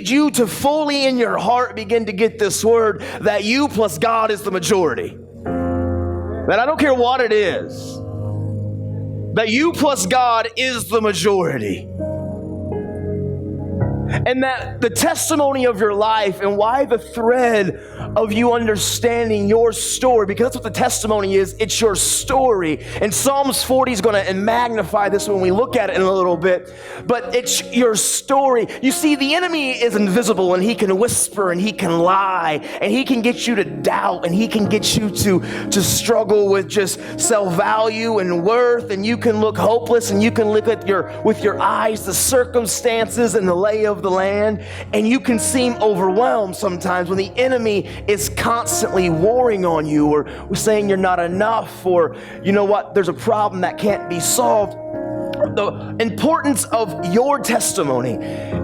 you to fully in your heart begin to get this word that you plus God is the majority. That I don't care what it is, that you plus God is the majority. And that the testimony of your life and why the thread of you understanding your story, because that's what the testimony is, it's your story. And Psalms 40 is going to magnify this when we look at it in a little bit, but it's your story. You see, the enemy is invisible and he can whisper and he can lie and he can get you to doubt and he can get you to struggle with just self-value and worth, and you can look hopeless and you can look at with your eyes the circumstances and the lay of the land, and you can seem overwhelmed sometimes when the enemy is constantly warring on you or saying you're not enough, or you know what, there's a problem that can't be solved. The importance of your testimony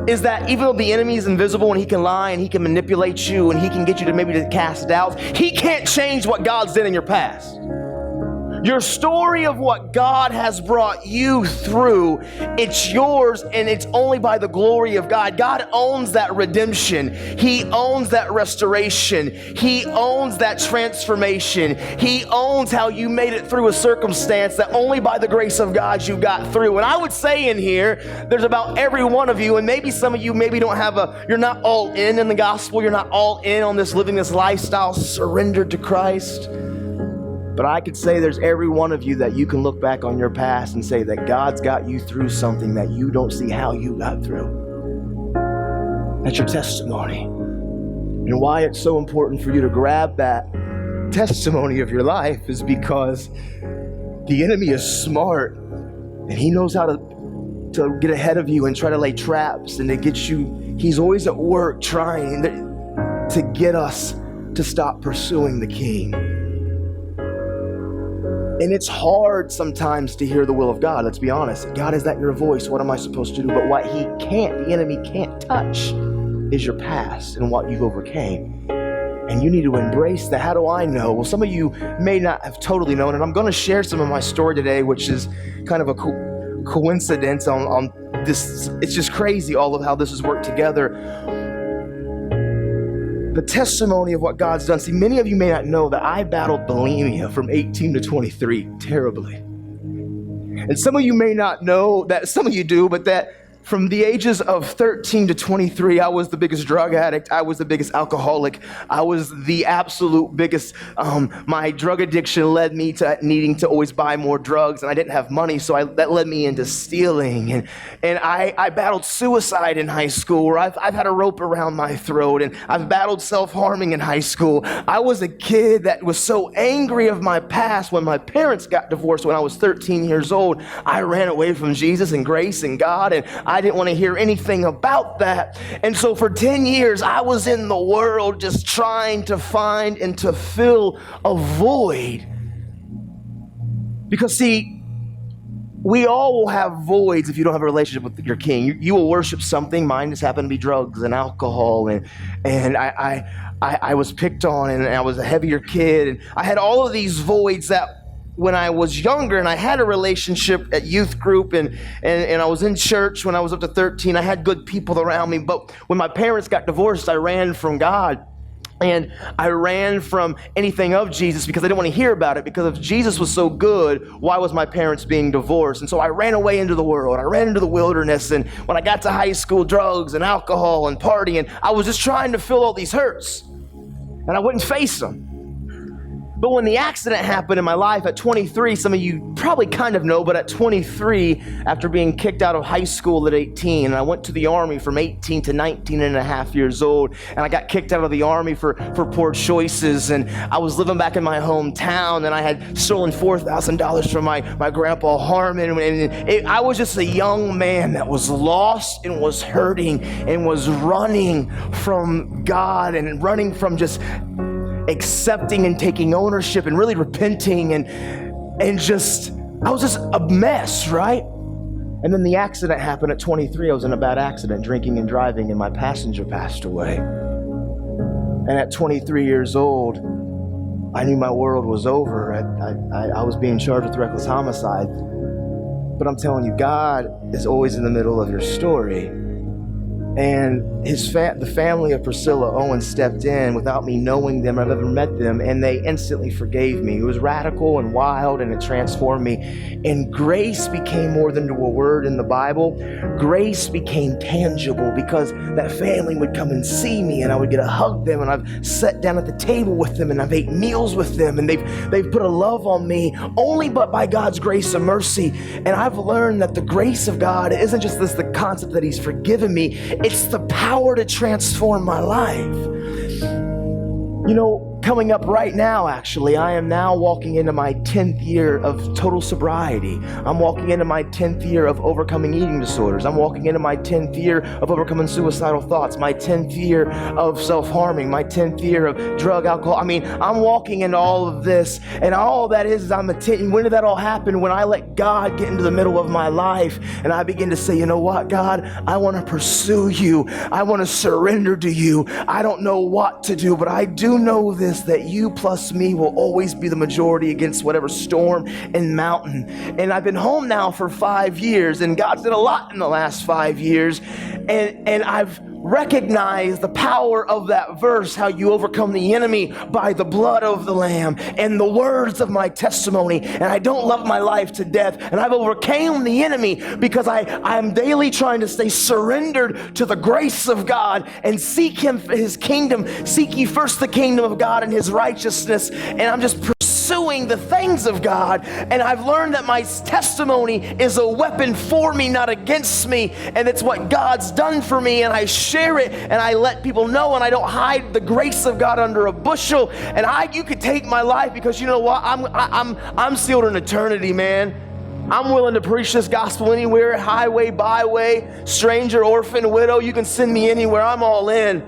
is that even though the enemy is invisible and he can lie and he can manipulate you and he can get you to maybe to cast doubts, he can't change what God's done in your past. Your story of what God has brought you through, it's yours, and it's only by the glory of God. God owns that redemption. He owns that restoration. He owns that transformation. He owns how you made it through a circumstance that only by the grace of God you got through. And I would say in here, there's about every one of you, and maybe some of you maybe don't have you're not all in the gospel. You're not all in on this, living this lifestyle surrendered to Christ. But I could say there's every one of you that you can look back on your past and say that God's got you through something that you don't see how you got through. That's your testimony. And why it's so important for you to grab that testimony of your life is because the enemy is smart and he knows how to get ahead of you and try to lay traps and to get you. He's always at work trying to get us to stop pursuing the King. And it's hard sometimes to hear the will of God. Let's be honest. God, is that your voice? What am I supposed to do? But what the enemy can't touch is your past and what you've overcame. And you need to embrace that. How do I know? Well, some of you may not have totally known, and I'm going to share some of my story today, which is kind of a coincidence on this. It's just crazy all of how this has worked together. The testimony of what God's done. See, many of you may not know that I battled bulimia from 18 to 23 terribly. And some of you may not know that, some of you do, but that from the ages of 13 to 23, I was the biggest drug addict. I was the biggest alcoholic. I was the absolute biggest. My drug addiction led me to needing to always buy more drugs, and I didn't have money, so that led me into stealing. And I battled suicide in high school, where I've had a rope around my throat, and I've battled self-harming in high school. I was a kid that was so angry of my past. When my parents got divorced when I was 13 years old, I ran away from Jesus and grace and God, and I didn't want to hear anything about that. And so for 10 years, I was in the world just trying to find and to fill a void. Because see, we all will have voids if you don't have a relationship with your King. You will worship something. Mine just happened to be drugs and alcohol, and I was picked on, and I was a heavier kid, and I had all of these voids that when I was younger and I had a relationship at youth group and I was in church when I was up to 13, I had good people around me. But when my parents got divorced, I ran from God. And I ran from anything of Jesus because I didn't want to hear about it, because if Jesus was so good, why was my parents being divorced? And so I ran away into the world. I ran into the wilderness. And when I got to high school, drugs and alcohol and partying, I was just trying to fill all these hurts. And I wouldn't face them. But when the accident happened in my life at 23, some of you probably kind of know, but at 23, after being kicked out of high school at 18, and I went to the Army from 18 to 19 and a half years old, and I got kicked out of the Army for poor choices, and I was living back in my hometown, and I had stolen $4,000 from my grandpa Harmon, and I was just a young man that was lost and was hurting and was running from God and running from just accepting and taking ownership and really repenting and just, I was just a mess, right? And then the accident happened at 23. I was in a bad accident, drinking and driving, and my passenger passed away. And at 23 years old, I knew my world was over. I was being charged with reckless homicide. But I'm telling you, God is always in the middle of your story. And the family of Priscilla Owen stepped in without me knowing them or I've ever met them, and they instantly forgave me. It was radical and wild, and it transformed me. And grace became more than a word in the Bible. Grace became tangible because that family would come and see me, and I would get to hug them, and I've sat down at the table with them, and I've ate meals with them, and they've put a love on me only but by God's grace and mercy. And I've learned that the grace of God isn't just the concept that He's forgiven me. It's the power to transform my life. You know, coming up right now, actually, I am now walking into my 10th year of total sobriety. I'm walking into my 10th year of overcoming eating disorders. I'm walking into my 10th year of overcoming suicidal thoughts, my 10th year of self-harming, my 10th year of drug, alcohol. I mean, I'm walking into all of this, and all that is I'm attending. When did that all happen? When I let God get into the middle of my life, and I begin to say, you know what, God, I want to pursue you. I want to surrender to you. I don't know what to do, but I do know this, that you plus me will always be the majority against whatever storm and mountain. And I've been home now for 5 years, and God's done a lot in the last 5 years, and I've recognized the power of that verse, how you overcome the enemy by the blood of the Lamb and the words of my testimony. And I don't love my life to death, and I've overcame the enemy because I'm daily trying to stay surrendered to the grace of God and seek His kingdom. Seek ye first the kingdom of God and His righteousness. And I'm just pursuing the things of God, and I've learned that my testimony is a weapon for me, not against me, and it's what God's done for me, and I share it, and I let people know, and I don't hide the grace of God under a bushel. And you could take my life, because you know what, I'm sealed in eternity, man. I'm willing to preach this gospel anywhere, highway, byway, stranger, orphan, widow. You can send me anywhere. I'm all in.